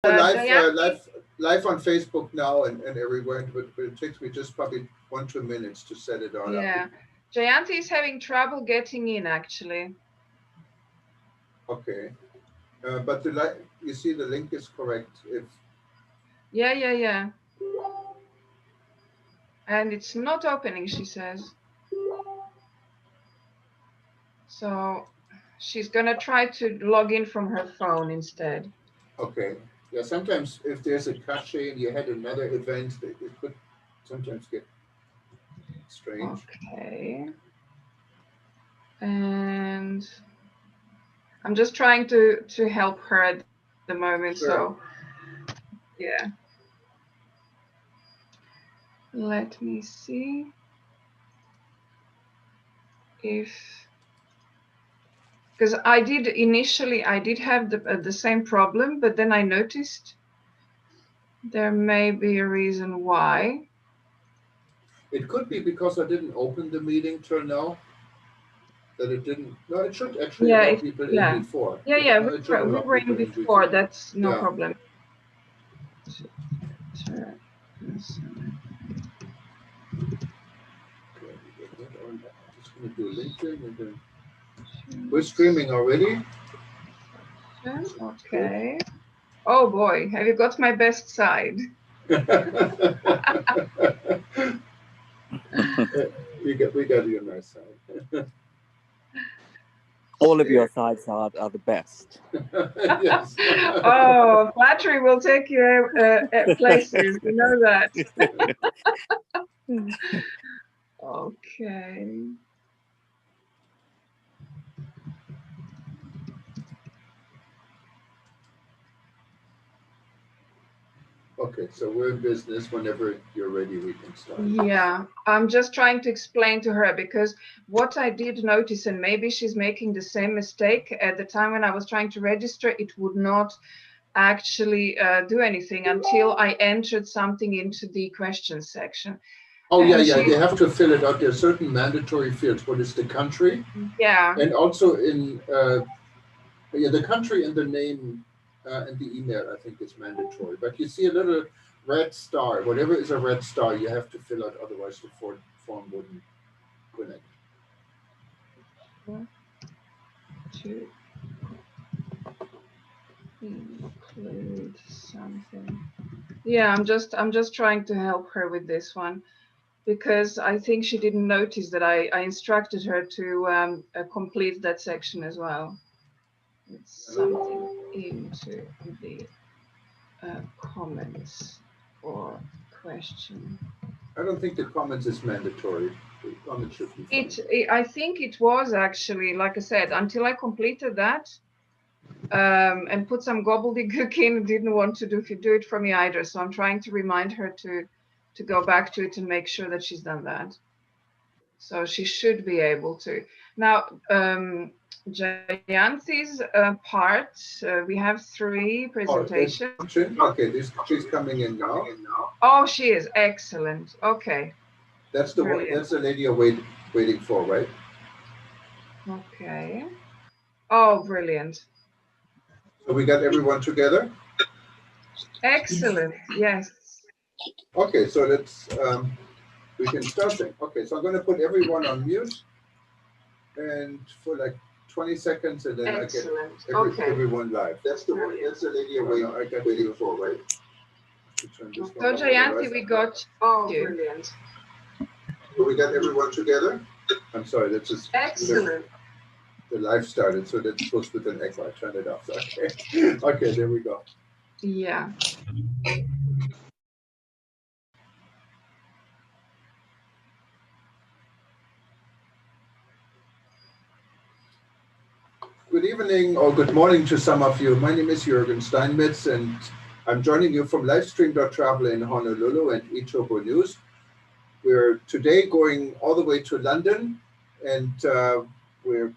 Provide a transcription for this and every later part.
Jayanti, Live on Facebook now and everywhere, but it takes me just probably 1 2 minutes to set it all up. yeah, Jayanti is having trouble getting in actually. Okay, but you see the link is correct. If Yeah. And it's not opening, she says. So she's gonna try to log in from her phone instead. okay, yeah, sometimes if there's a cache and you had another event, it could sometimes get strange. Okay. And I'm just trying to help her at the moment, so Sure. yeah. Let me see if, because I did have the same problem, but then I noticed there may be a reason why. It could be because I didn't open the meeting till now. That it didn't. No, it should actually Yeah, allow people in yeah, before. yeah. No, it should We allow were in people in before. before. That's no Yeah. problem. Okay, we get that on. Just gonna do LinkedIn and then we're streaming already. Okay. Oh boy, have you got my best side? we got you on our side. All of your sides are the best. Yes. Oh, flattery will take you places. You know that. Okay. Okay, so we're in business. Whenever you're ready, we can start. Yeah, I'm just trying to explain to her because what I did notice, and maybe she's making the same mistake, at the time when I was trying to register, it would not actually do anything until I entered something into the questions section. Oh yeah, you have to fill it out. There are certain mandatory fields. What is the country? Yeah. And also in the country and the name and the email, I think is mandatory. But you see a little red star. Whatever is a red star, you have to fill out. Otherwise, the form wouldn't connect. To include something. Yeah, I'm just trying to help her with this one because I think she didn't notice that I instructed her to complete that section as well. It's something into the comments or question. I don't think the comments is mandatory. The comments should be fine. I think it was actually, like I said, until I completed that and put some gobbledygook in, didn't want to do it for me either. So I'm trying to remind her to go back to it and make sure that she's done that. So she should be able to. Now, Jayanti's part, we have 3 presentations. Okay, she's coming in now. Oh, she is excellent. Okay. That's the one. That's the lady you're waiting for, right? Okay. Oh, brilliant. So we got everyone together. Excellent. Yes. Okay, so let's we can start then. Okay, so I'm going to put everyone on mute, and for like 20 seconds, and then excellent. I get everyone live. That's the one. That's the lady I got waiting for, right? So Jayanti, we got. Oh, brilliant. So we got everyone together. I'm sorry, that's just excellent. The live started, so that's supposed with an echo. I turned it off. Okay, okay, there we go. Yeah. Good evening or good morning to some of you. My name is Jürgen Steinmetz, and I'm joining you from livestream.travel in Honolulu and eTopo News. We're today going all the way to London, and we're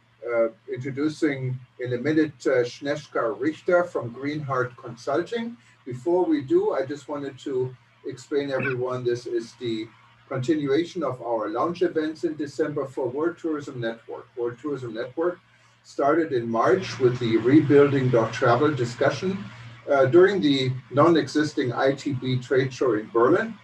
introducing in a minute Snežka Richter from Greenheart Consulting. Before we do, I just wanted to explain everyone this is the continuation of our lounge events in December for World Tourism Network. World Tourism Network started in March with the Rebuilding.Travel discussion during the non-existing ITB trade show in Berlin.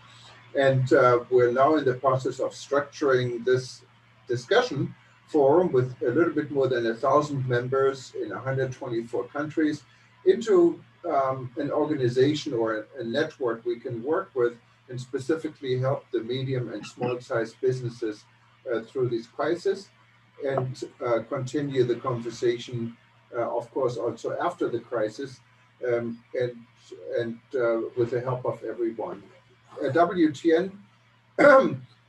And we're now in the process of structuring this discussion forum with a little bit more than 1,000 members in 124 countries into an organization or a network we can work with and specifically help the medium and small-sized businesses through this crisis and continue the conversation, of course, also after the crisis and with the help of everyone. WTN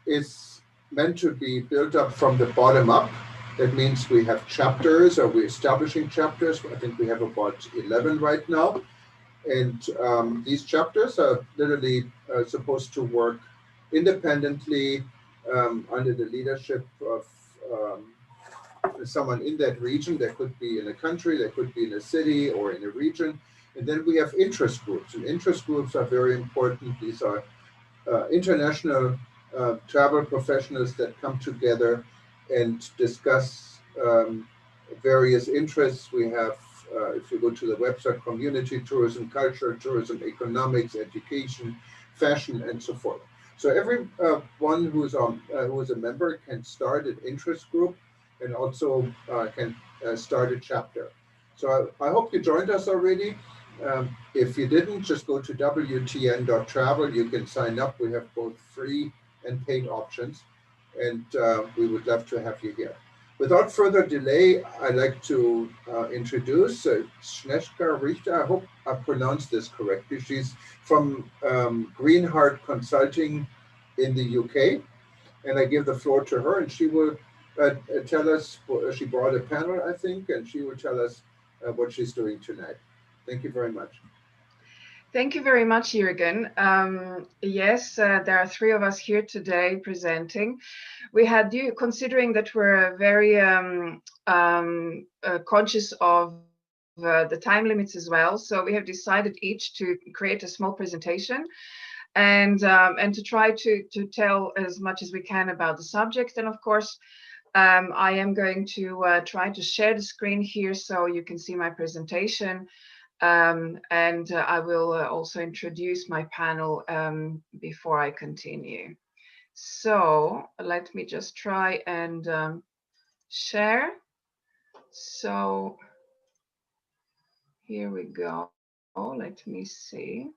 is meant to be built up from the bottom up. That means we have chapters, or we're establishing chapters. I think we have about 11 right now. And these chapters are literally supposed to work independently under the leadership of someone in that region. That could be in a country, that could be in a city or in a region. And then we have interest groups, and interest groups are very important. These are international travel professionals that come together and discuss various interests. We have, if you go to the website, community tourism, culture tourism, economics, education, fashion, and so forth. So everyone who is a member can start an interest group and also can start a chapter. So I hope you joined us already. If you didn't, just go to wtn.travel. You can sign up. We have both free and paid options, and we would love to have you here. Without further delay, I'd like to introduce Snezka Richter. I hope I pronounced this correctly. She's from Greenheart Consulting in the UK, and I give the floor to her, and she will tell us. She brought a panel, I think, and she will tell us what she's doing tonight. Thank you very much. Thank you very much, Jürgen. Yes, there are three of us here today presenting. We had you, considering that we're very conscious of the time limits as well. So we have decided each to create a small presentation and to try to tell as much as we can about the subject. And of course, I am going to try to share the screen here so you can see my presentation. And I will also introduce my panel before I continue. So let me just try and share. So here we go. Let me see.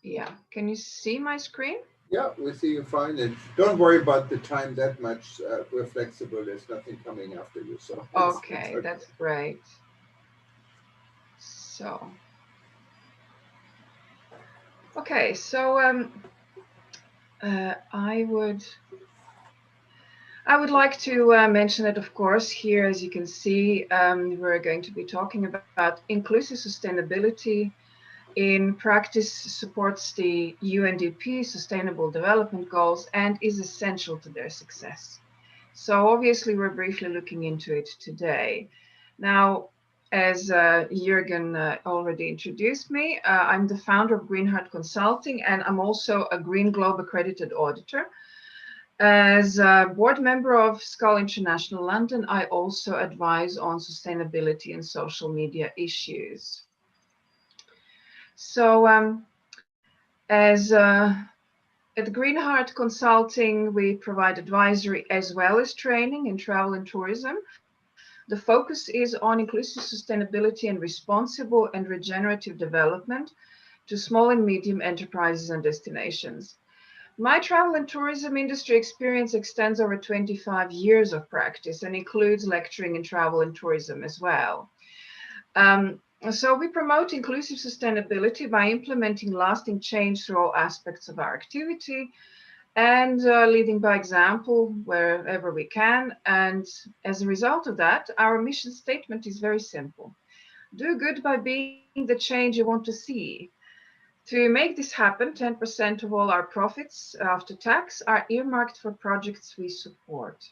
Yeah, can you see my screen? Yeah, we see you fine. And don't worry about the time that much. We're flexible. There's nothing coming after you. So okay, okay. That's great. So, okay, so I would like to mention that, of course, here, as you can see, we're going to be talking about inclusive sustainability in practice supports the UNDP Sustainable Development Goals and is essential to their success. So obviously we're briefly looking into it today. Now, as Jürgen already introduced me, I'm the founder of Greenheart Consulting, and I'm also a Green Globe accredited auditor. As a board member of Skull International London, I also advise on sustainability and social media issues. So at Greenheart Consulting, we provide advisory as well as training in travel and tourism. The focus is on inclusive sustainability and responsible and regenerative development to small and medium enterprises and destinations. My travel and tourism industry experience extends over 25 years of practice and includes lecturing in travel and tourism as well. So we promote inclusive sustainability by implementing lasting change through all aspects of our activity and leading by example wherever we can. And as a result of that, our mission statement is very simple. Do good by being the change you want to see. To make this happen, 10% of all our profits after tax are earmarked for projects we support.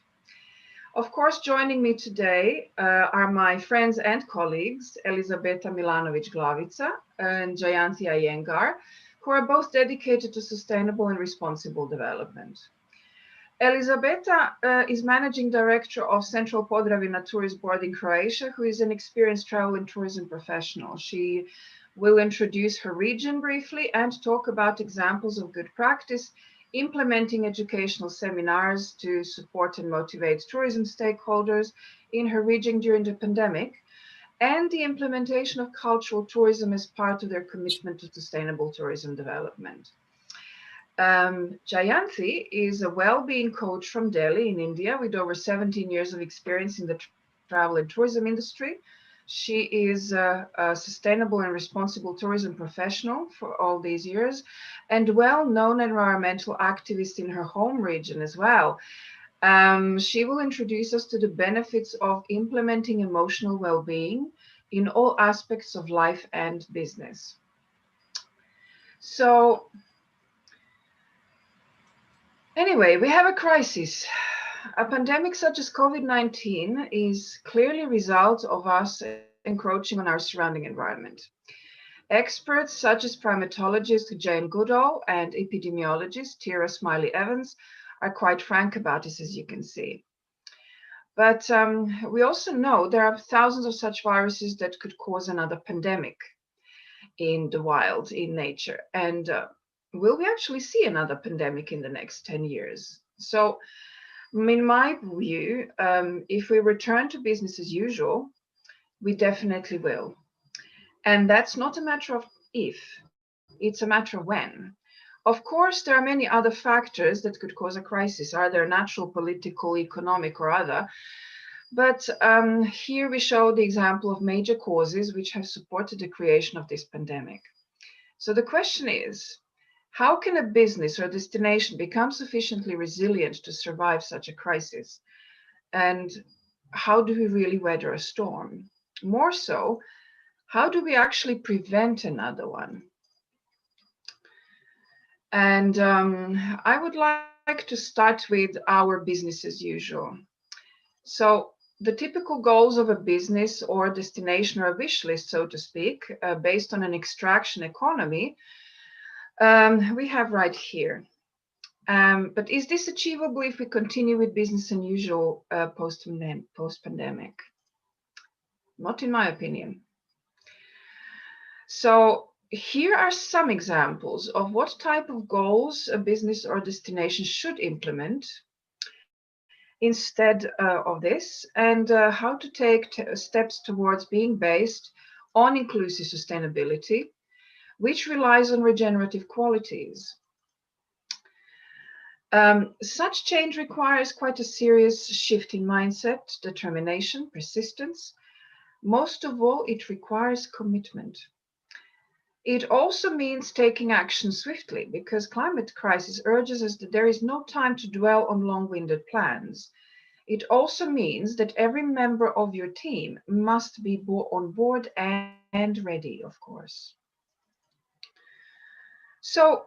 Of course, joining me today are my friends and colleagues, Elisabeta Milanovic-Glavica and Jayanti Iyengar, who are both dedicated to sustainable and responsible development. Elisabeta is Managing Director of Central Podravina Tourist Board in Croatia, who is an experienced travel and tourism professional. She will introduce her region briefly and talk about examples of good practice, implementing educational seminars to support and motivate tourism stakeholders in her region during the pandemic, and the implementation of cultural tourism as part of their commitment to sustainable tourism development. Jayanthi is a well-being coach from Delhi in India with over 17 years of experience in the travel and tourism industry. She is a sustainable and responsible tourism professional for all these years and well-known environmental activist in her home region as well. She will introduce us to the benefits of implementing emotional well-being in all aspects of life and business. So, anyway, we have a crisis. A pandemic such as COVID-19 is clearly a result of us encroaching on our surrounding environment. Experts such as primatologist Jane Goodall and epidemiologist Tira Smiley-Evans are quite frank about this, as you can see. But we also know there are thousands of such viruses that could cause another pandemic in the wild, in nature. And will we actually see another pandemic in the next 10 years? So, in my view, if we return to business as usual, we definitely will. And that's not a matter of if, it's a matter of when. Of course, there are many other factors that could cause a crisis, either natural, political, economic, or other. But here we show the example of major causes which have supported the creation of this pandemic. So the question is, how can a business or destination become sufficiently resilient to survive such a crisis? And how do we really weather a storm? More so, how do we actually prevent another one? And I would like to start with our business as usual. So the typical goals of a business or destination or a wish list, so to speak, based on an extraction economy, we have right here. But is this achievable if we continue with business as usual post-pandemic? Not in my opinion. So here are some examples of what type of goals a business or destination should implement instead of this, and how to take steps towards being based on inclusive sustainability, which relies on regenerative qualities. Such change requires quite a serious shift in mindset, determination, persistence. Most of all, it requires commitment. It also means taking action swiftly, because climate crisis urges us that there is no time to dwell on long-winded plans. It also means that every member of your team must be on board and ready, of course. So,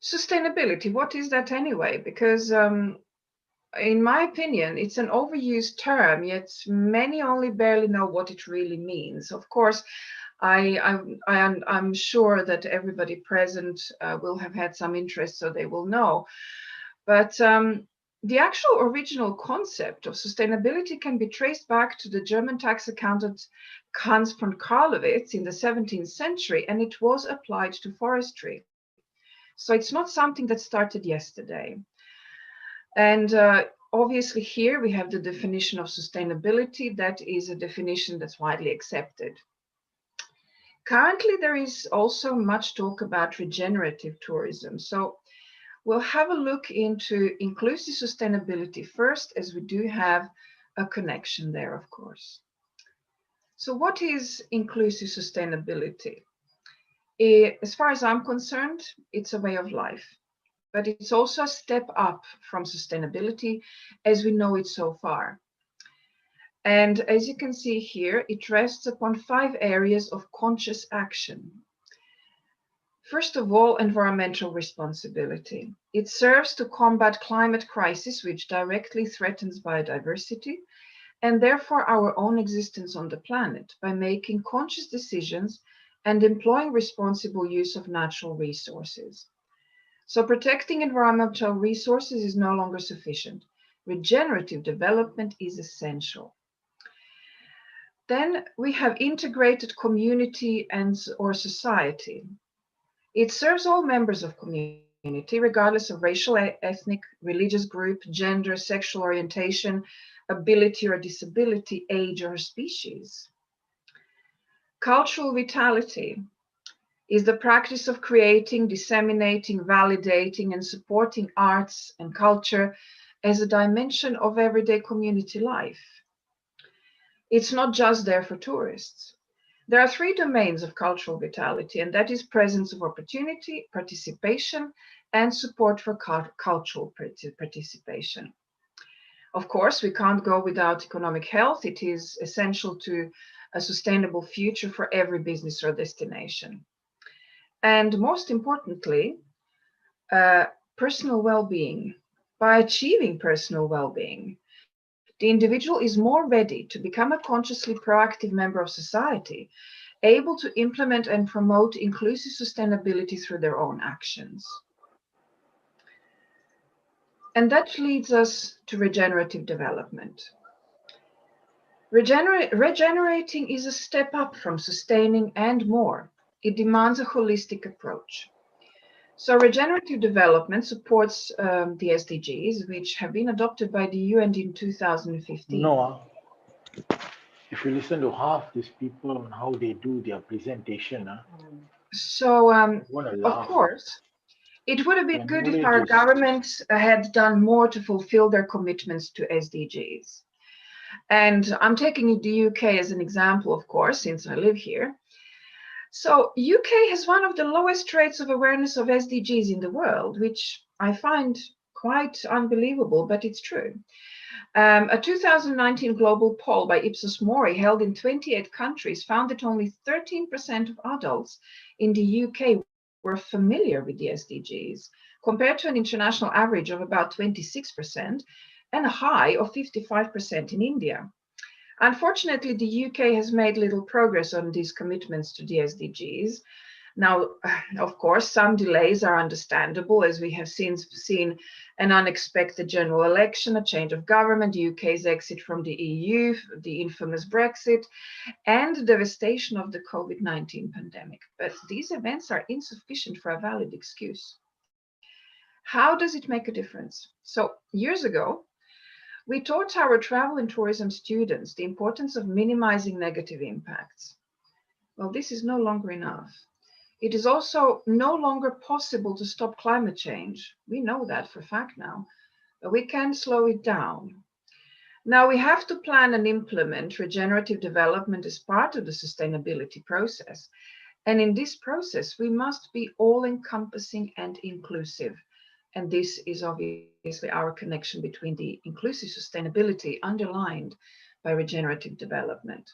sustainability, what is that anyway? Because in my opinion, it's an overused term, yet many only barely know what it really means. Of course, I'm sure that everybody present will have had some interest, so they will know. But the actual original concept of sustainability can be traced back to the German tax accountant Hans von Carlowitz in the 17th century, and it was applied to forestry. So it's not something that started yesterday. And obviously here we have the definition of sustainability. That is a definition that's widely accepted. Currently, there is also much talk about regenerative tourism. So we'll have a look into inclusive sustainability first, as we do have a connection there, of course. So what is inclusive sustainability? As far as I'm concerned, it's a way of life, but it's also a step up from sustainability as we know it so far. And as you can see here, it rests upon 5 areas of conscious action. First of all, environmental responsibility. It serves to combat climate crisis, which directly threatens biodiversity, and therefore our own existence on the planet, by making conscious decisions and employing responsible use of natural resources. So protecting environmental resources is no longer sufficient. Regenerative development is essential. Then we have integrated community or society. It serves all members of community, regardless of racial, ethnic, religious group, gender, sexual orientation, ability or disability, age or species. Cultural vitality is the practice of creating, disseminating, validating, and supporting arts and culture as a dimension of everyday community life. It's not just there for tourists. There are three domains of cultural vitality, and that is presence of opportunity, participation, and support for cultural participation. Of course, we can't go without economic health. It is essential to a sustainable future for every business or destination. And most importantly, personal well-being. By achieving personal well-being, the individual is more ready to become a consciously proactive member of society, able to implement and promote inclusive sustainability through their own actions. And that leads us to regenerative development. Regenerating is a step up from sustaining and more. It demands a holistic approach. So regenerative development supports the SDGs, which have been adopted by the UN in 2015. No, if you listen to half these people and how they do their presentation, So, wanna of laugh. course, it would have been Their good if knowledge our is- government had done more to fulfill their commitments to SDGs. And I'm taking the UK as an example, of course, since I live here. So UK has one of the lowest rates of awareness of SDGs in the world, which I find quite unbelievable, but it's true. A 2019 global poll by Ipsos Mori held in 28 countries found that only 13% of adults in the UK were familiar with the SDGs, compared to an international average of about 26% and a high of 55% in India. Unfortunately, the UK has made little progress on these commitments to the SDGs. Now, of course, some delays are understandable, as we have seen an unexpected general election, a change of government, the UK's exit from the EU, the infamous Brexit, and the devastation of the COVID-19 pandemic. But these events are insufficient for a valid excuse. How does it make a difference? So, years ago, we taught our travel and tourism students the importance of minimizing negative impacts. Well, this is no longer enough. It is also no longer possible to stop climate change. We know that for a fact now, but we can slow it down. Now we have to plan and implement regenerative development as part of the sustainability process. And in this process, we must be all-encompassing and inclusive. And this is obviously our connection between the inclusive sustainability underlined by regenerative development.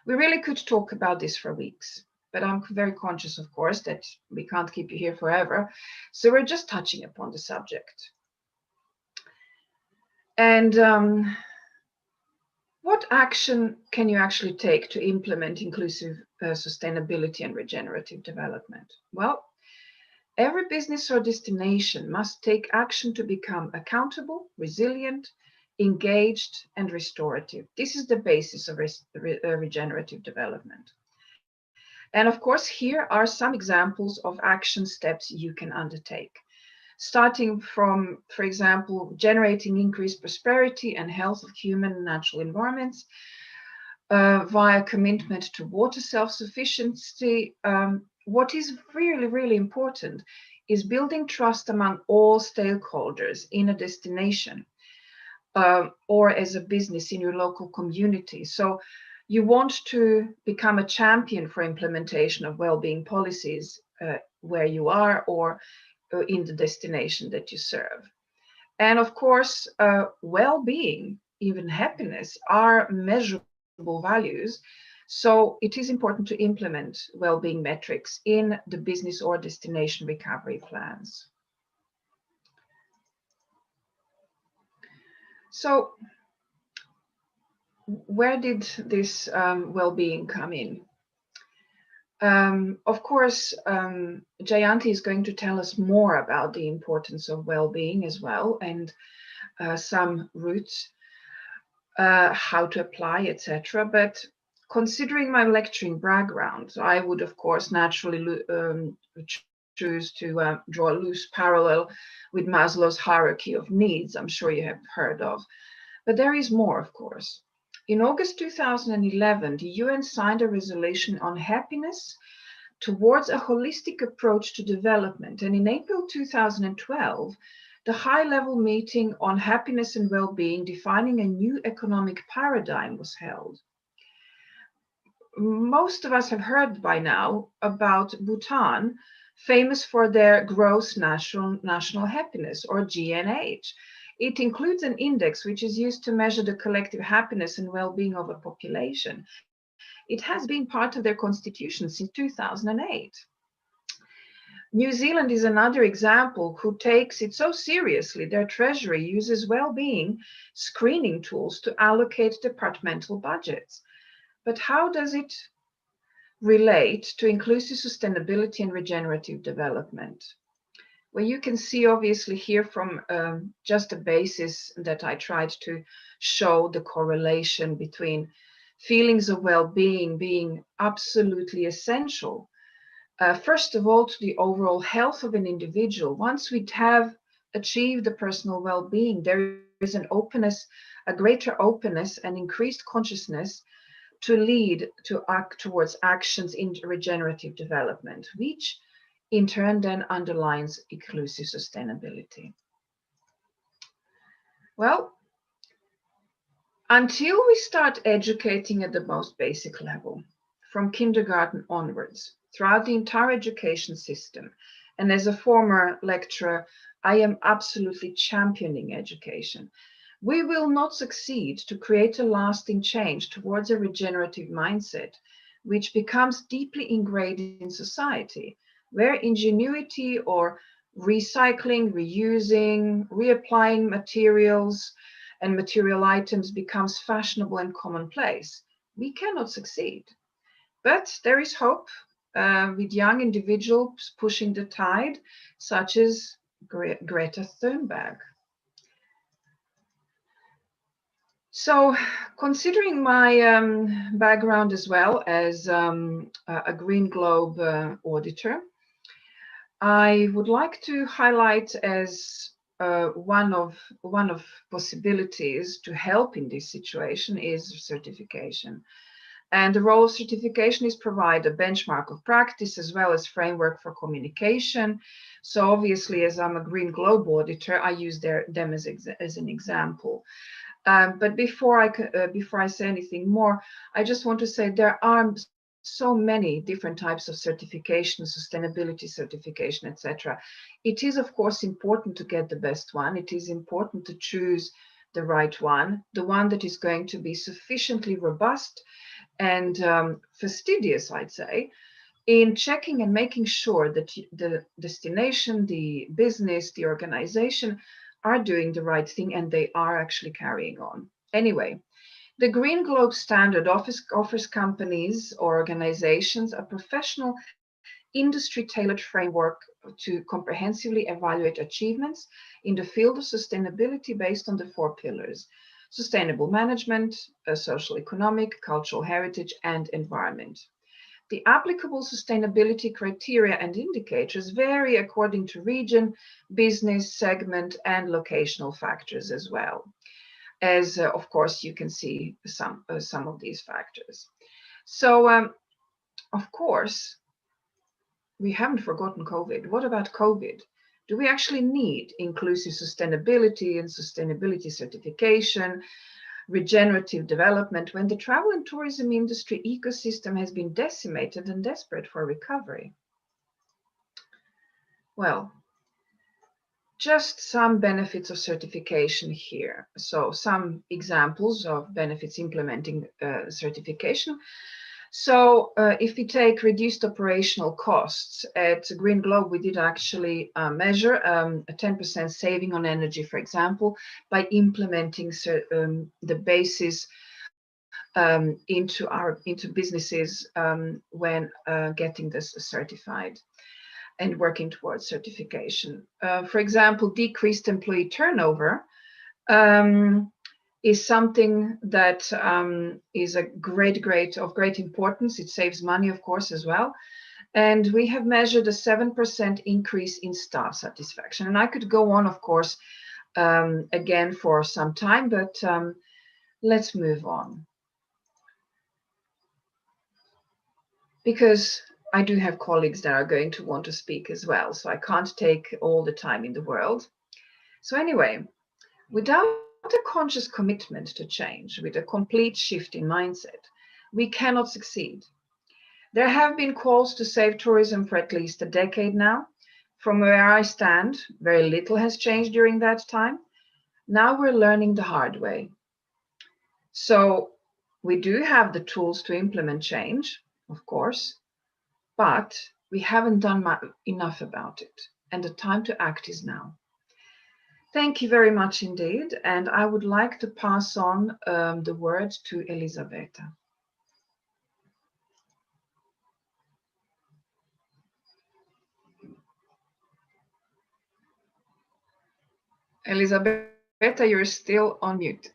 We really could talk about this for weeks, but I'm very conscious, of course, that we can't keep you here forever. So we're just touching upon the subject. And what action can you actually take to implement inclusive sustainability and regenerative development? Well, every business or destination must take action to become accountable, resilient, engaged, and restorative. This is the basis of regenerative development. And of course, here are some examples of action steps you can undertake. Starting from, for example, generating increased prosperity and health of human and natural environments, via commitment to water self-sufficiency. What is really, really important is building trust among all stakeholders in a destination or as a business in your local community. So you want to become a champion for implementation of well-being policies where you are or in the destination that you serve. And of course, well-being, even happiness, are measurable values. So it is important to implement well-being metrics in the business or destination recovery plans. So where did this well-being come in? Of course, Jayanti is going to tell us more about the importance of well-being as well, and some routes, how to apply, etc. But considering my lecturing background, I would, of course, naturally choose to draw a loose parallel with Maslow's hierarchy of needs. I'm sure you have heard of. But there is more, of course. In August 2011, the UN signed a resolution on happiness towards a holistic approach to development. And in April 2012, the high-level meeting on happiness and well-being, defining a new economic paradigm, was held. Most of us have heard by now about Bhutan, famous for their gross national happiness, or GNH. It includes an index which is used to measure the collective happiness and well-being of a population. It has been part of their constitution since 2008. New Zealand is another example who takes it so seriously. Their treasury uses well-being screening tools to allocate departmental budgets. But how does it relate to inclusive sustainability and regenerative development? Well, you can see obviously here from just a basis that I tried to show the correlation between feelings of well-being being absolutely essential. First of all, to the overall health of an individual. Once we have achieved the personal well-being, there is an openness, a greater openness and increased consciousness to lead to act towards actions in regenerative development, which in turn then underlines inclusive sustainability. Well, until we start educating at the most basic level, from kindergarten onwards, throughout the entire education system, and as a former lecturer, I am absolutely championing education, we will not succeed to create a lasting change towards a regenerative mindset, which becomes deeply ingrained in society, where ingenuity or recycling, reusing, reapplying materials and material items becomes fashionable and commonplace. We cannot succeed. But there is hope with young individuals pushing the tide, such as Greta Thunberg. So, considering my background as well as a Green Globe auditor, I would like to highlight as one of possibilities to help in this situation is certification. And the role of certification is provide a benchmark of practice as well as framework for communication. So obviously, as I'm a Green Globe auditor, I use them as an example. But before I say anything more, I just want to say there are so many different types of certification, sustainability certification, etc. It is, of course, important to get the best one. It is important to choose the right one, the one that is going to be sufficiently robust and fastidious, I'd say, in checking and making sure that the destination, the business, the organization are doing the right thing and they are actually carrying on. Anyway, the Green Globe Standard offers companies or organizations a professional industry-tailored framework to comprehensively evaluate achievements in the field of sustainability based on the 4 pillars: sustainable management, social economic, cultural heritage, and environment. The applicable sustainability criteria and indicators vary according to region, business, segment, and locational factors as well. As, of course, you can see some of these factors. So, of course, we haven't forgotten COVID. What about COVID? Do we actually need inclusive sustainability and sustainability certification, regenerative development, when the travel and tourism industry ecosystem has been decimated and desperate for recovery? Well, just some benefits of certification here. So some examples of benefits implementing certification. So if we take reduced operational costs, at Green Globe, we did actually measure a 10% saving on energy, for example, by implementing the basis into businesses when getting this certified and working towards certification. For example, decreased employee turnover is something that is of great importance. It saves money, of course, as well. And we have measured a 7% increase in staff satisfaction. And I could go on, of course, again for some time, but let's move on. Because I do have colleagues that are going to want to speak as well, so I can't take all the time in the world. So anyway, without a conscious commitment to change, with a complete shift in mindset, we cannot succeed. There have been calls to save tourism for at least a decade now. From where I stand, very little has changed during that time. Now we're learning the hard way. So we do have the tools to implement change, of course, but we haven't done enough about it, and the time to act is now. Thank you very much indeed, and I would like to pass on the word to Elisabetta. Elisabetta, you're still on mute.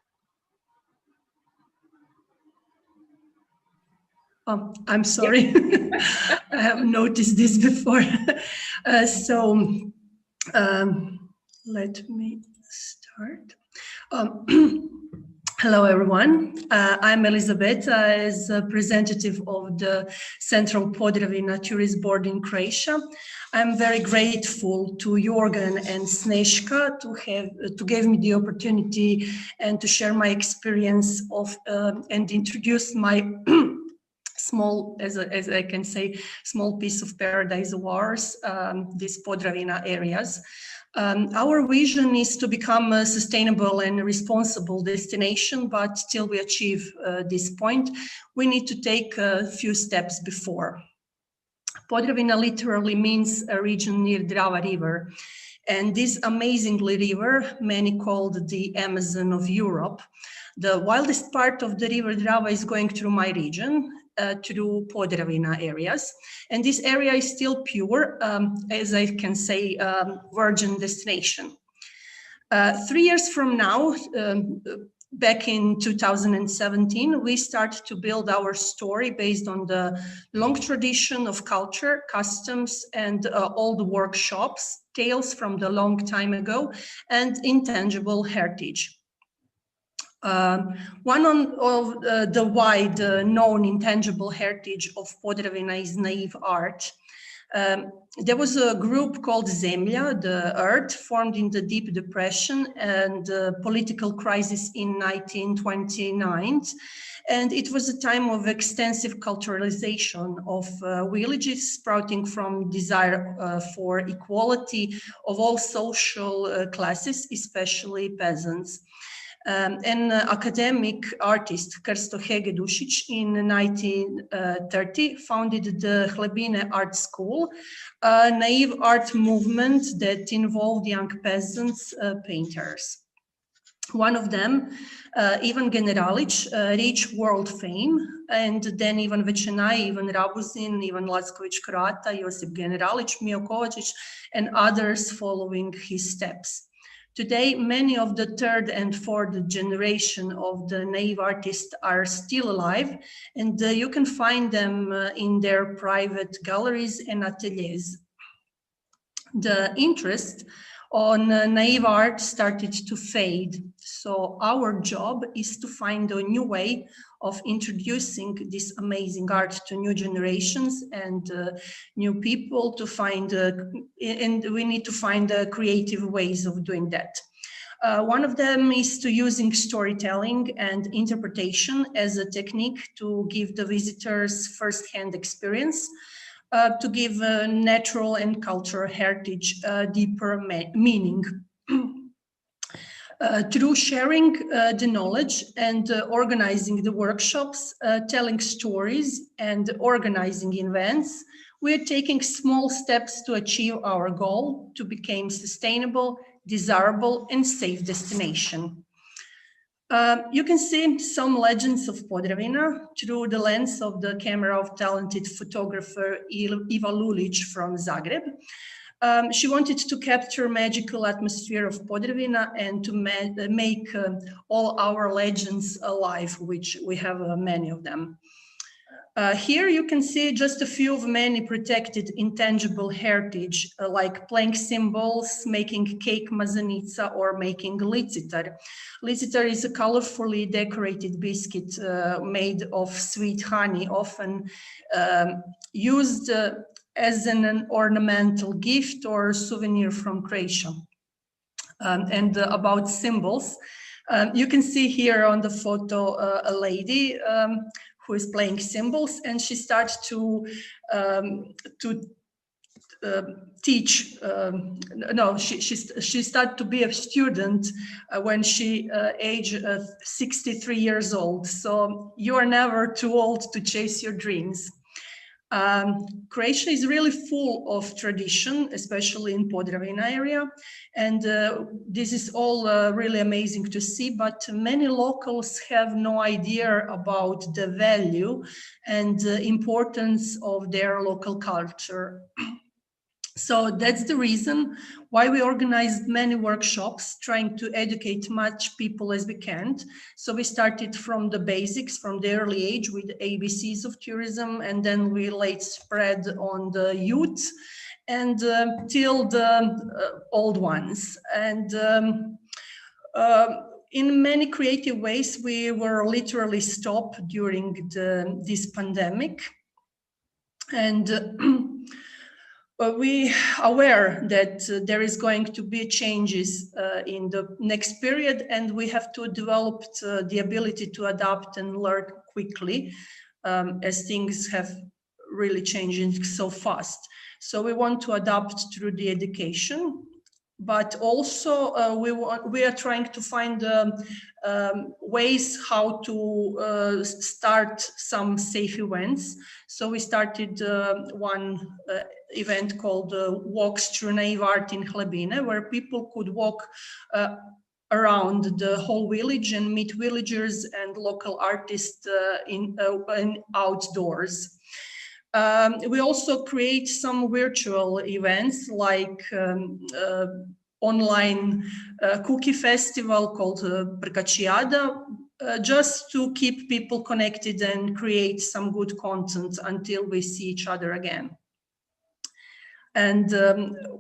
Oh, I'm sorry. I haven't noticed this before. Let me start. Hello, everyone. I'm Elisabetta, as a representative of the Central Podravina Tourist Board in Croatia. I'm very grateful to Jorgen and Sneška to give me the opportunity and to share my experience of and introduce my small, as I can say, small piece of paradise of ours, these Podravina areas. Our vision is to become a sustainable and responsible destination, but till we achieve this point, we need to take a few steps before. Podravina literally means a region near Drava River. And this amazing river, many called the Amazon of Europe, the wildest part of the river Drava is going through my region, through Podravina areas. And this area is still pure, as I can say, virgin destination. 3 years from now, back in 2017, we started to build our story based on the long tradition of culture, customs, and all the workshops, tales from the long time ago, and intangible heritage. One of the wide known intangible heritage of Podravina is naive art. There was a group called Zemlja, the Earth, formed in the Deep Depression and political crisis in 1929. And it was a time of extensive culturalization of villages sprouting from desire for equality of all social classes, especially peasants. An academic artist, Krsto Hegedušić, in 1930 founded the Hlebine Art School, a naive art movement that involved young peasants, painters. One of them, Ivan Generalić, reached world fame, and then Ivan Večenaj, Ivan Rabuzin, Ivan Lacković-Kroata, Josip Generalić, Mio Kovačić, and others following his steps. Today, many of the third and fourth generation of the naive artists are still alive, and you can find them in their private galleries and ateliers. The interest on naive art started to fade, so our job is to find a new way of introducing this amazing art to new generations and new people to find, and we need to find creative ways of doing that. One of them is to using storytelling and interpretation as a technique to give the visitors first-hand experience, to give natural and cultural heritage deeper meaning. Through sharing the knowledge and organizing the workshops, telling stories and organizing events, we're taking small steps to achieve our goal to become sustainable, desirable, and safe destination. You can see some legends of Podravina through the lens of the camera of talented photographer Iva Lulic from Zagreb. She wanted to capture magical atmosphere of Podravina and to make all our legends alive, which we have many of them. Here you can see just a few of many protected intangible heritage, like playing cymbals, making cake mazanica, or making licitar. Licitar is a colorfully decorated biscuit made of sweet honey, often used as an ornamental gift or souvenir from Croatia. And about symbols, you can see here on the photo a lady who is playing cymbals, and she starts to teach. She started to be a student when she aged 63 years old. So you are never too old to chase your dreams. Croatia is really full of tradition, especially in Podravina area, and this is all really amazing to see, but many locals have no idea about the value and the importance of their local culture. So that's the reason why we organized many workshops, trying to educate much people as we can. So we started from the basics, from the early age with ABCs of tourism, and then we laid spread on the youth and till the old ones. And in many creative ways, we were literally stopped during this pandemic. And we are aware that there is going to be changes in the next period, and we have to develop the ability to adapt and learn quickly as things have really changed so fast. So we want to adapt through the education, but also we are trying to find ways how to start some safe events. So we started one event called Walks Through Naive Art in Hlebine, where people could walk around the whole village and meet villagers and local artists in outdoors. We also create some virtual events like online cookie festival called Prkačiada, just to keep people connected and create some good content until we see each other again. And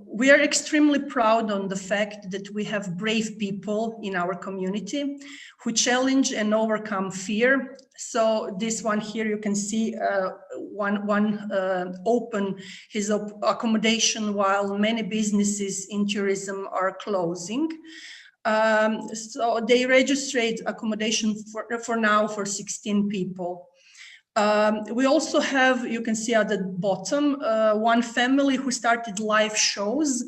we are extremely proud on the fact that we have brave people in our community who challenge and overcome fear. So this one here, you can see one open his accommodation while many businesses in tourism are closing. So they registered accommodation for now for 16 people. We also have, you can see at the bottom, one family who started live shows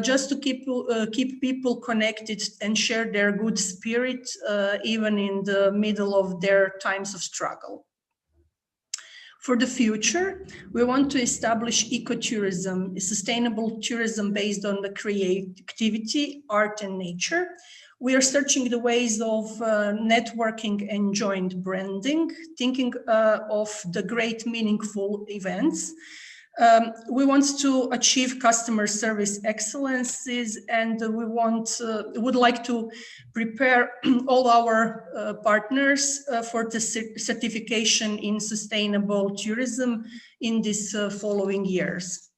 just to keep people connected and share their good spirit even in the middle of their times of struggle. For the future, we want to establish ecotourism, sustainable tourism based on the creativity, art, and nature. We are searching the ways of networking and joint branding, thinking of the great meaningful events. We want to achieve customer service excellences, and we would like to prepare all our partners for the certification in sustainable tourism in these following years.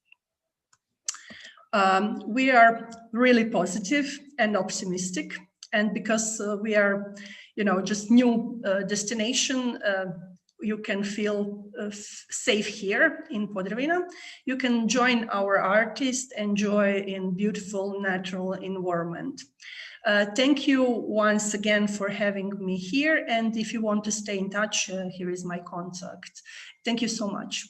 We are really positive and optimistic, and because we are, just new destination, you can feel safe here in Podravina. You can join our artists, enjoy in beautiful natural environment. Thank you once again for having me here, and if you want to stay in touch, here is my contact. Thank you so much.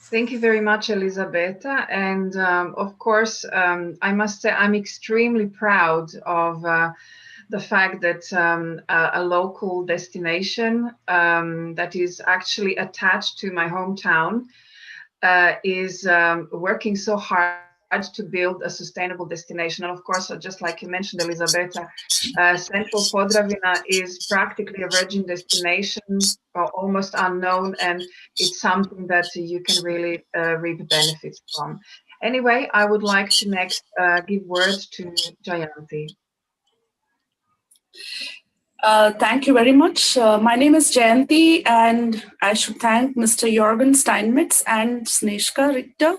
Thank you very much, Elisabetta. And of course, I must say I'm extremely proud of the fact that a local destination that is actually attached to my hometown is working so hard to build a sustainable destination. And of course, just like you mentioned, Elisabetta, Central Podravina is practically a virgin destination, almost unknown, and it's something that you can really reap benefits from. Anyway, I would like to next give word to Jayanti. Thank you very much. My name is Jayanti, and I should thank Mr. Jürgen Steinmetz and Snezhka Richter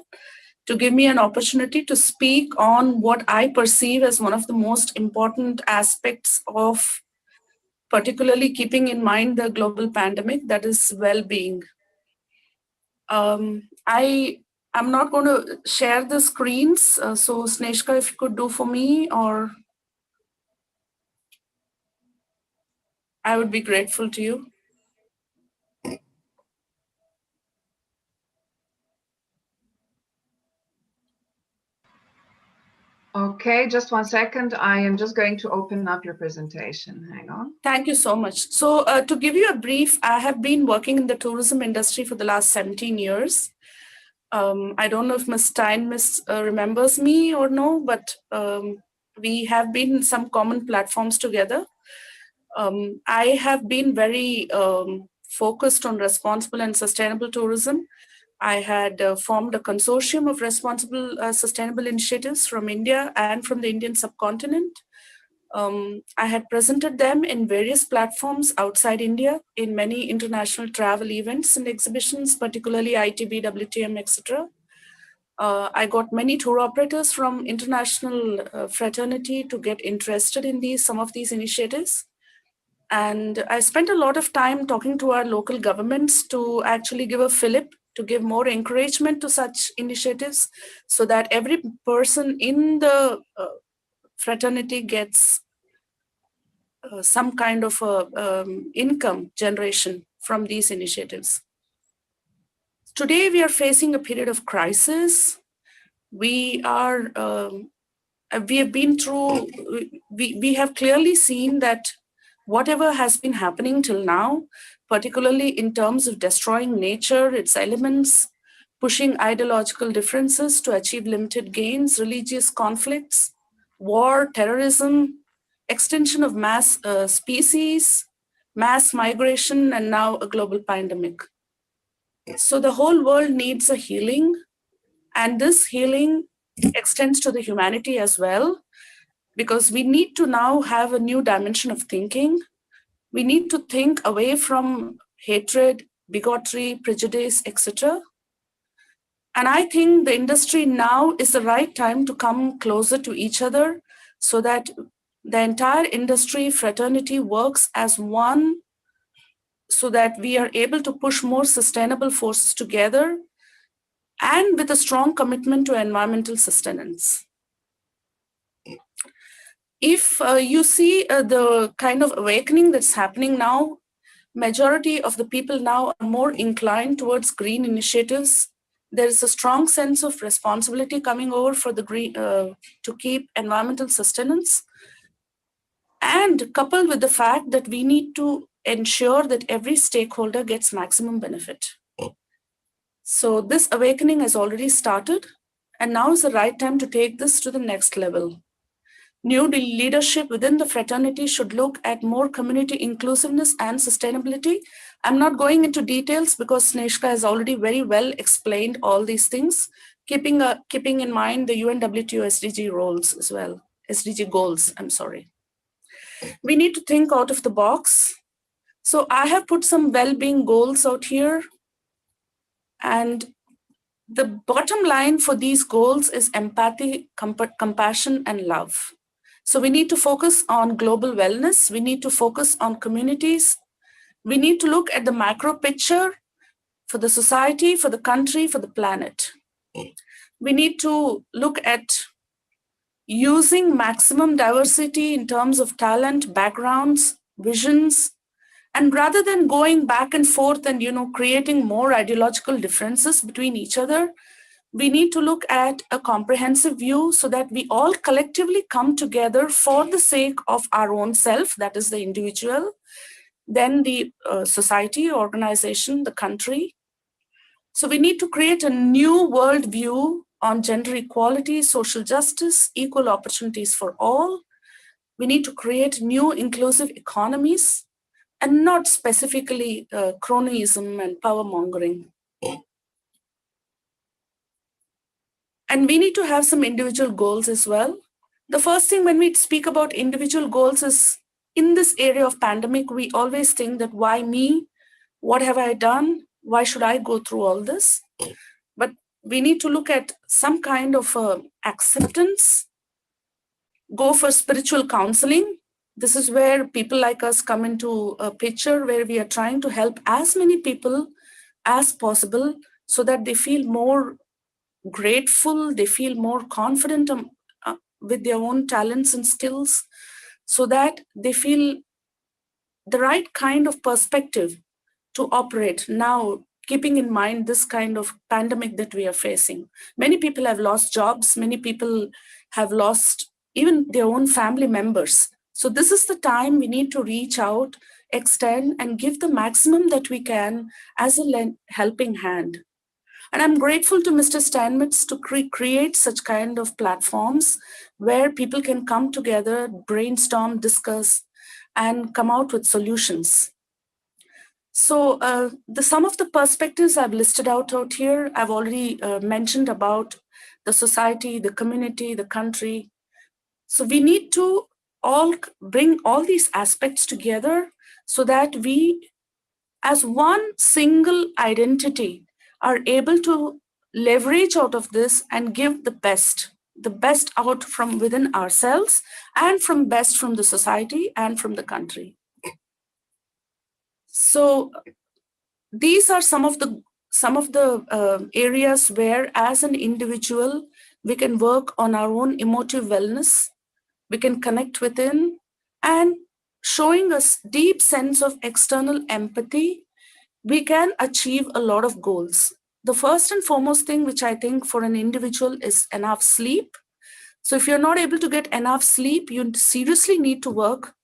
to give me an opportunity to speak on what I perceive as one of the most important aspects of particularly keeping in mind the global pandemic, that is well-being. I'm not going to share the screens, so Snezhka, if you could do for me, or I would be grateful to you. Okay, just 1 second. I am just going to open up your presentation. Hang on. Thank you so much. So to give you a brief, I have been working in the tourism industry for the last 17 years. I don't know if Ms. Steinmetz remembers me or no, but we have been in some common platforms together. I have been very focused on responsible and sustainable tourism. I had formed a consortium of responsible sustainable initiatives from India and from the Indian subcontinent. I had presented them in various platforms outside India, in many international travel events and exhibitions, particularly ITB, WTM, etc. I got many tour operators from international fraternity to get interested in some of these initiatives. And I spent a lot of time talking to our local governments to actually give a fillip, to give more encouragement to such initiatives, so that every person in the fraternity gets some kind of income generation from these initiatives. Today, we are facing a period of crisis. We have been through, we have clearly seen that whatever has been happening till now, particularly in terms of destroying nature, its elements, pushing ideological differences to achieve limited gains, religious conflicts, war, terrorism, extinction of mass species, mass migration, and now a global pandemic. So the whole world needs a healing, and this healing extends to the humanity as well, because we need to now have a new dimension of thinking. We need to think away from hatred, bigotry, prejudice, etc. And I think the industry now is the right time to come closer to each other, so that the entire industry fraternity works as one, so that we are able to push more sustainable forces together, and with a strong commitment to environmental sustenance. If you see the kind of awakening that's happening now, majority of the people now are more inclined towards green initiatives. There is a strong sense of responsibility coming over for the green to keep environmental sustenance, and coupled with the fact that we need to ensure that every stakeholder gets maximum benefit. So this awakening has already started, and now is the right time to take this to the next level. New leadership within the fraternity should look at more community inclusiveness and sustainability. I'm not going into details because Snezhka has already very well explained all these things, keeping in mind the UNWTO SDG roles as well, SDG goals, I'm sorry. We need to think out of the box. So I have put some well-being goals out here, and the bottom line for these goals is empathy, compassion, and love. So we need to focus on global wellness. We need to focus on communities. We need to look at the macro picture for the society, for the country, for the planet. We need to look at using maximum diversity in terms of talent, backgrounds, visions, and rather than going back and forth and creating more ideological differences between each other, we need to look at a comprehensive view so that we all collectively come together for the sake of our own self, that is the individual, then the society, organization, the country. So we need to create a new world view on gender equality, social justice, equal opportunities for all. We need to create new inclusive economies and not specifically cronyism and power mongering. And we need to have some individual goals as well. The first thing when we speak about individual goals is, in this area of pandemic, we always think that why me? What have I done? Why should I go through all this? But we need to look at some kind of acceptance, go for spiritual counseling. This is where people like us come into a picture, where we are trying to help as many people as possible so that they feel more grateful, they feel more confident with their own talents and skills, so that they feel the right kind of perspective to operate now, keeping in mind this kind of pandemic that we are facing. Many people have lost jobs, many people have lost even their own family members. So this is the time we need to reach out, extend, and give the maximum that we can as a helping hand. And I'm grateful to Mr. Steinmetz to create such kind of platforms where people can come together, brainstorm, discuss, and come out with solutions. So some of the perspectives I've listed out here, I've already mentioned about the society, the community, the country. So we need to all bring all these aspects together so that we, as one single identity, are able to leverage out of this and give the best out from within ourselves and from the society and from the country. So these are some of the areas where, as an individual, we can work on our own emotive wellness. We can connect within, and showing a deep sense of external empathy, we can achieve a lot of goals. The first and foremost thing which I think for an individual is enough sleep. So if you're not able to get enough sleep, you seriously need to work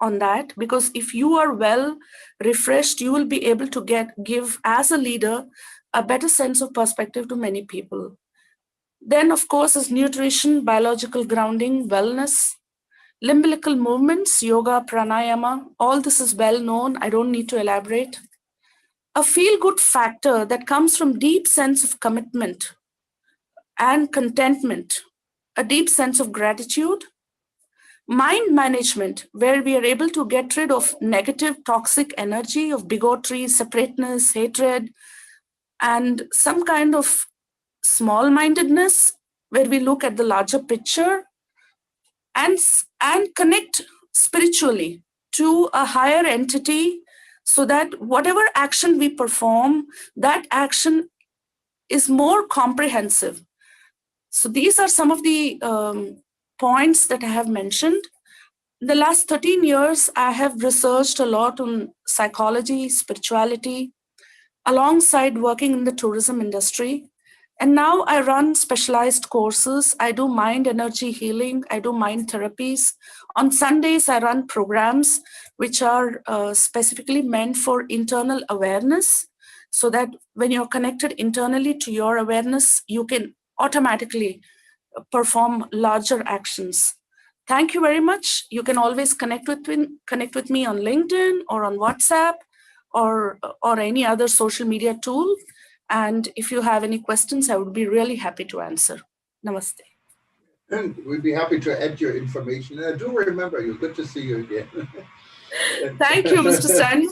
on that, because if you are well refreshed, you will be able to give as a leader a better sense of perspective to many people. Then, of course, is nutrition, biological grounding, wellness, limbical movements, yoga, pranayama. All this is well known. I don't need to elaborate. A feel-good factor that comes from deep sense of commitment and contentment, a deep sense of gratitude. Mind management, where we are able to get rid of negative, toxic energy of bigotry, separateness, hatred, and some kind of small-mindedness, where we look at the larger picture and connect spiritually to a higher entity, so that whatever action we perform, that action is more comprehensive. So these are some of the points that I have mentioned. In the last 13 years, I have researched a lot on psychology, spirituality, alongside working in the tourism industry. And now I run specialized courses. I do mind energy healing. I do mind therapies. On Sundays, I run programs which are specifically meant for internal awareness, so that when you're connected internally to your awareness, you can automatically perform larger actions. Thank you very much. You can always connect with me on LinkedIn or on WhatsApp or any other social media tool. And if you have any questions, I would be really happy to answer. Namaste. And we'd be happy to add your information. And I do remember you. Good to see you again. Thank you, Mr. Stan.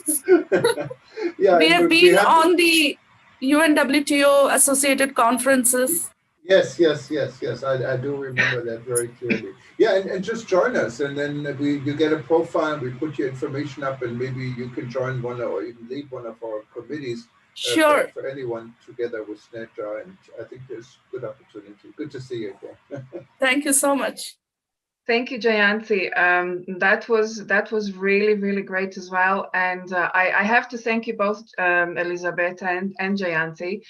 Yeah, we have been on the UNWTO associated conferences. Yes. I do remember that very clearly. Yeah, and just join us, and then you get a profile, we put your information up, and maybe you can join one or even lead one of our committees. Sure. For anyone together with SNETJA, and I think there's good opportunity. Good to see you again. Thank you so much. Thank you, Jayanti. That was really, really great as well. And I have to thank you both, Elisabetta and Jayanti,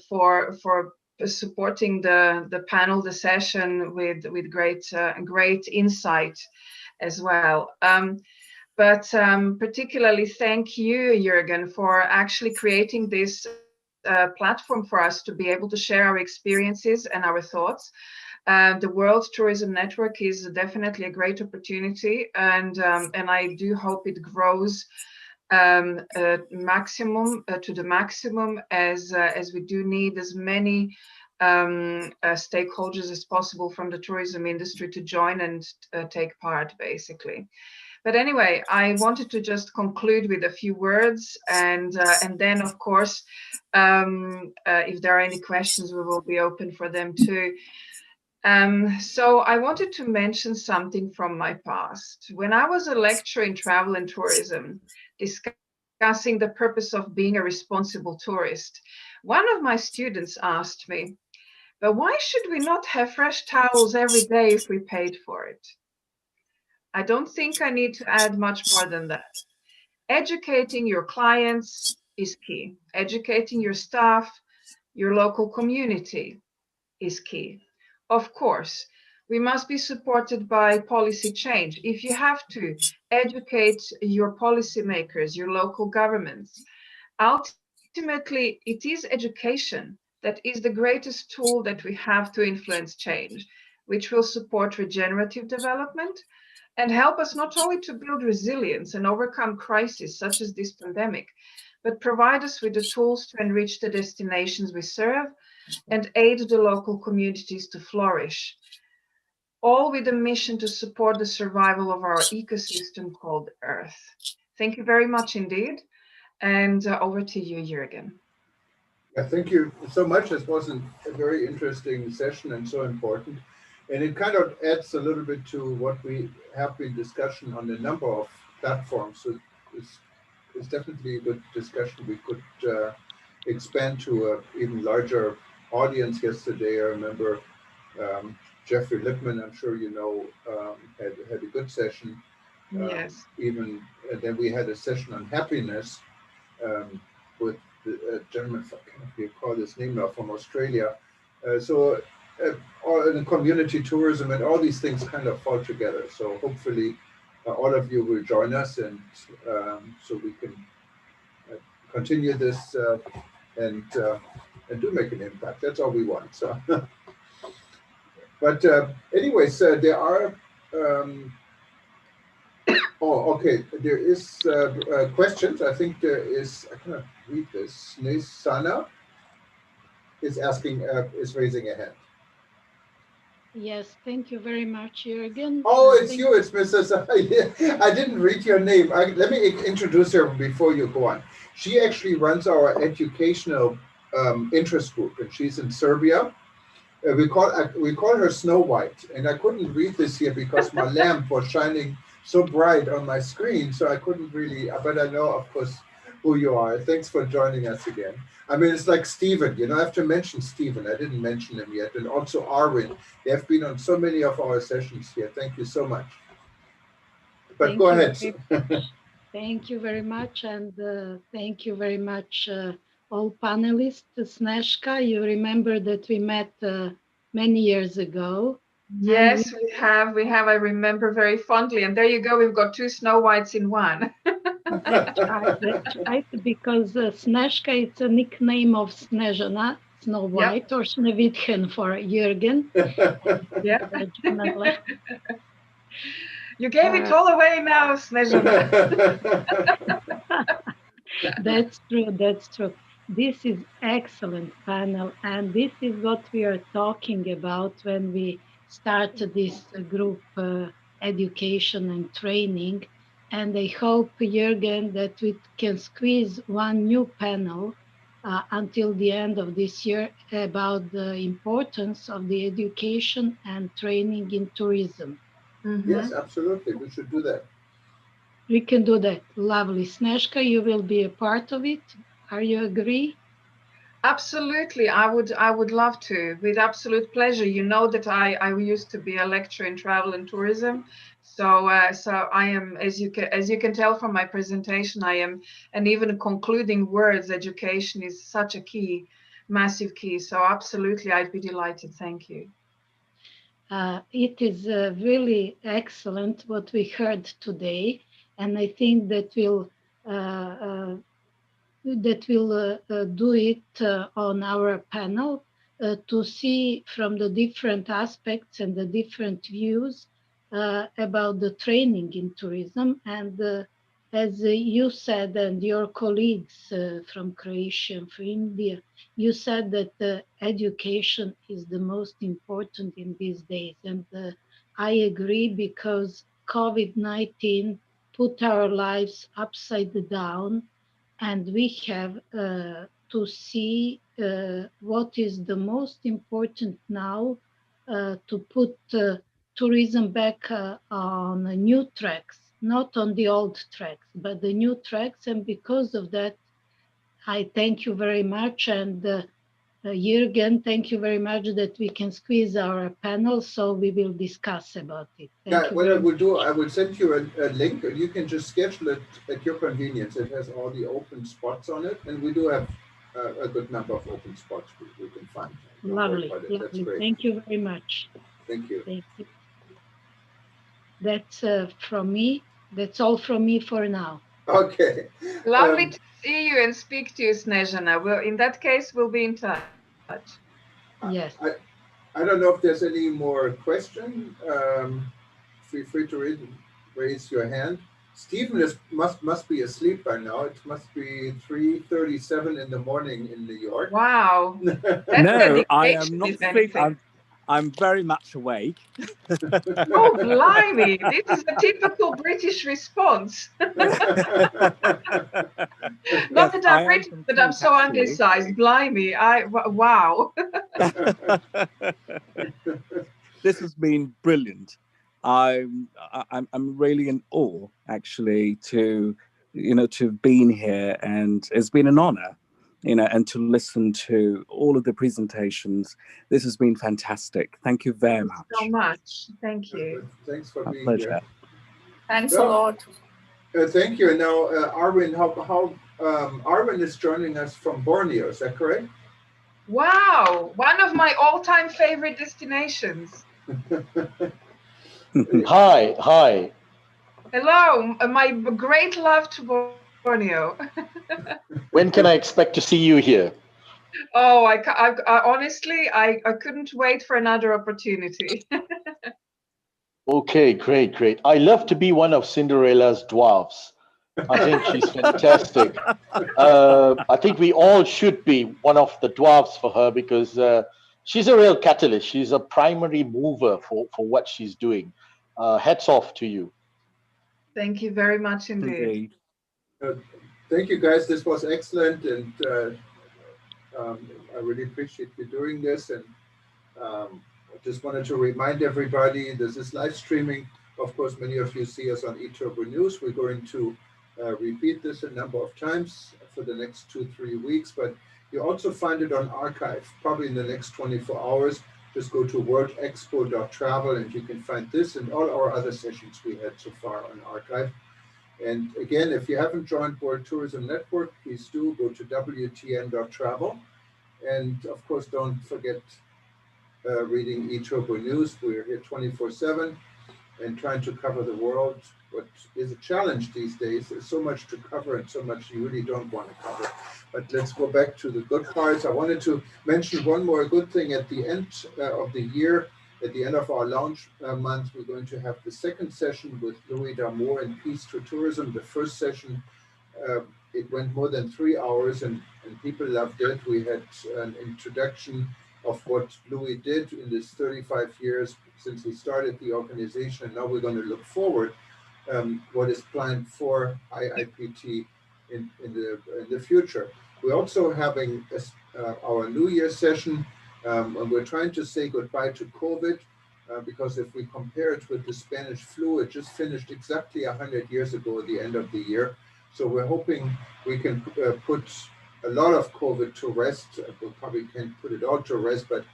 for supporting the panel, the session with great insight as well. But particularly thank you, Jürgen, for actually creating this a platform for us to be able to share our experiences and our thoughts. The World Tourism Network is definitely a great opportunity, and I do hope it grows to the maximum, as we do need as many stakeholders as possible from the tourism industry to join and take part, basically. But anyway, I wanted to just conclude with a few words, and then, of course, if there are any questions, we will be open for them too. So I wanted to mention something from my past. When I was a lecturer in travel and tourism, discussing the purpose of being a responsible tourist, one of my students asked me, "But why should we not have fresh towels every day if we paid for it?" I don't think I need to add much more than that. Educating your clients is key. Educating your staff, your local community is key. Of course, we must be supported by policy change. If you have to educate your policymakers, your local governments, ultimately it is education that is the greatest tool that we have to influence change, which will support regenerative development and help us not only to build resilience and overcome crises such as this pandemic, but provide us with the tools to enrich the destinations we serve and aid the local communities to flourish, all with a mission to support the survival of our ecosystem called Earth. Thank you very much indeed, and over to you, Jürgen. Yeah, thank you so much. This was a very interesting session and so important. And it kind of adds a little bit to what we have been discussing on a number of platforms. So it's definitely a good discussion. We could expand to an even larger audience. Yesterday, I remember Jeffrey Lippman, I'm sure you know, had a good session. Yes. Even then we had a session on happiness with the gentleman, I can't recall his name now, from Australia. All in community tourism and all these things kind of fall together. So hopefully all of you will join us, and so we can continue this and do make an impact. That's all we want. So, but anyways, there are. Okay. There is questions. I think there is. I cannot read this. Nisana is asking, is raising a hand. Yes, thank you very much, Jürgen. Oh, it's you. It's Mrs. I didn't read your name. Let me introduce her before you go on. She actually runs our educational interest group, and she's in Serbia. We call her Snow White, and I couldn't read this here because my lamp was shining so bright on my screen, so I couldn't really. But I know, of course, who you are. Thanks for joining us again. I mean, it's like Stephen, I have to mention Stephen. I didn't mention him yet. And also Arwin. They have been on so many of our sessions here. Thank you so much. But go ahead. Thank you very much. And thank you very much, all panelists. Snezhka, you remember that we met many years ago. Yes, we have. I remember very fondly. And there you go. We've got two Snow Whites in one. That's right, because Snezhka is a nickname of Snežana, Snow White, or Snevitchen for Jürgen. Yeah. Originally. You gave it all away now, Snežana. That's true. This is excellent panel, and this is what we are talking about when we started this group education and training. And I hope, Jürgen, that we can squeeze one new panel until the end of this year about the importance of the education and training in tourism. Mm-hmm. Yes, absolutely. We should do that. We can do that. Lovely. Snezhka, you will be a part of it. Are you agree? Absolutely. I would love to, with absolute pleasure. You know that I used to be a lecturer in travel and tourism. So I am, as you can tell from my presentation, I am, and even concluding words, education is such a key, massive key. So absolutely, I'd be delighted. Thank you. It is really excellent what we heard today. And I think that will that will do it on our panel to see from the different aspects and the different views about the training in tourism. And as you said, and your colleagues from Croatia and from India, you said that education is the most important in these days. And I agree, because COVID-19 put our lives upside down, and we have to see what is the most important now to put tourism back on new tracks, not on the old tracks, but the new tracks. And because of that, I thank you very much. And Jürgen, thank you very much that we can squeeze our panel, so we will discuss about it. Thank you What I very will much. do, I will send you a link, and you can just schedule it at your convenience. It has all the open spots on it, and we do have a good number of open spots we can find. Don't worry Lovely, about it. That's lovely. great. Thank you very much. Thank you. Thank you. That's from me. That's all from me for now. Okay. Lovely to see you and speak to you, Snezhana. Well, in that case, we'll be in touch. Yes. I don't know if there's any more question. Feel free to raise your hand. Stephen must be asleep by now. It must be 3:37 in the morning in New York. Wow. No, I am not asleep. I'm very much awake. Oh, blimey. This is a typical British response. Not that I'm British, but I'm so anglicised. Blimey. Wow. This has been brilliant. I'm really in awe, actually, to have been here, and it's been an honor, and to listen to all of the presentations. This has been fantastic. Thank you very much. So much. Thank you. Thanks for being pleasure. here. Thanks a lot. Thank you. And now, Arwin, Arwin is joining us from Borneo. Is that correct? Wow, one of my all-time favorite destinations. Hi. Hello, my great love to Borneo. When can I expect to see you here? Oh, I honestly, I couldn't wait for another opportunity. Okay, great. I love to be one of Cinderella's dwarfs. I think she's fantastic. I think we all should be one of the dwarfs for her, because she's a real catalyst. She's a primary mover for what she's doing. Hats off to you. Thank you very much indeed. Thank you, guys. This was excellent, and I really appreciate you doing this. And I just wanted to remind everybody, this is live streaming. Of course, many of you see us on eTurbo News. We're going to repeat this a number of times for the next 2-3 weeks, but you also find it on archive, probably in the next 24 hours. Just go to worldexpo.travel and you can find this and all our other sessions we had so far on archive. And again, if you haven't joined World Tourism Network, please do go to wtn.travel. And of course, don't forget reading eTurbo News. We're here 24/7 and trying to cover the world. What is a challenge these days? There's so much to cover and so much you really don't want to cover. But let's go back to the good parts. I wanted to mention one more good thing at the end of the year. At the end of our launch month, we're going to have the second session with Louis D'Amour and Peace Through Tourism. The first session, it went more than 3 hours and people loved it. We had an introduction of what Louis did in this 35 years since he started the organization. And now we're going to look forward what is planned for IIPT in the future. We're also having our New Year session, and we're trying to say goodbye to COVID, because if we compare it with the Spanish flu, it just finished exactly 100 years ago at the end of the year. So we're hoping we can put a lot of COVID to rest. We probably can't put it all to rest, but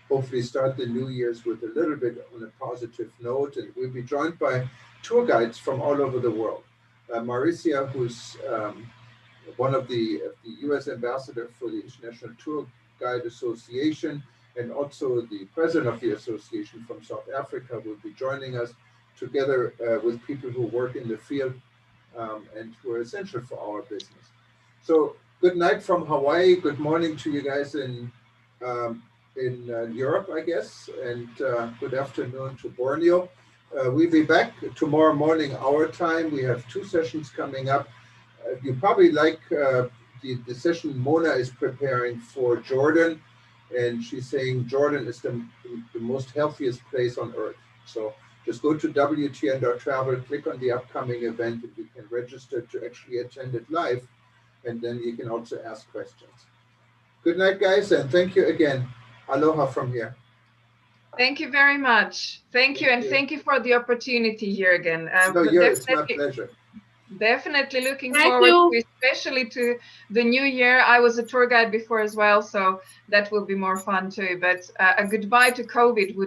hopefully start the New Year's with a little bit on a positive note. And we'll be joined by tour guides from all over the world. Maricia, who's one of the US ambassador for the International Tour Guide Association, and also the president of the association from South Africa, will be joining us together with people who work in the field and who are essential for our business. So Good night from Hawaii. Good morning to you guys in Europe, I guess, and good afternoon to Borneo. We'll be back tomorrow morning, our time. We have 2 sessions coming up. You probably like the session Mona is preparing for Jordan, and she's saying Jordan is the most healthiest place on earth. So just go to WTN.travel, click on the upcoming event, and you can register to actually attend it live, and then you can also ask questions. Good night, guys, and thank you again. Aloha from here. Thank you very much. Thank you, and thank you for the opportunity here again. No, it's my pleasure. Definitely looking Thank forward you. to, especially to the new year. I was a tour guide before as well, so that will be more fun too. But a goodbye to COVID would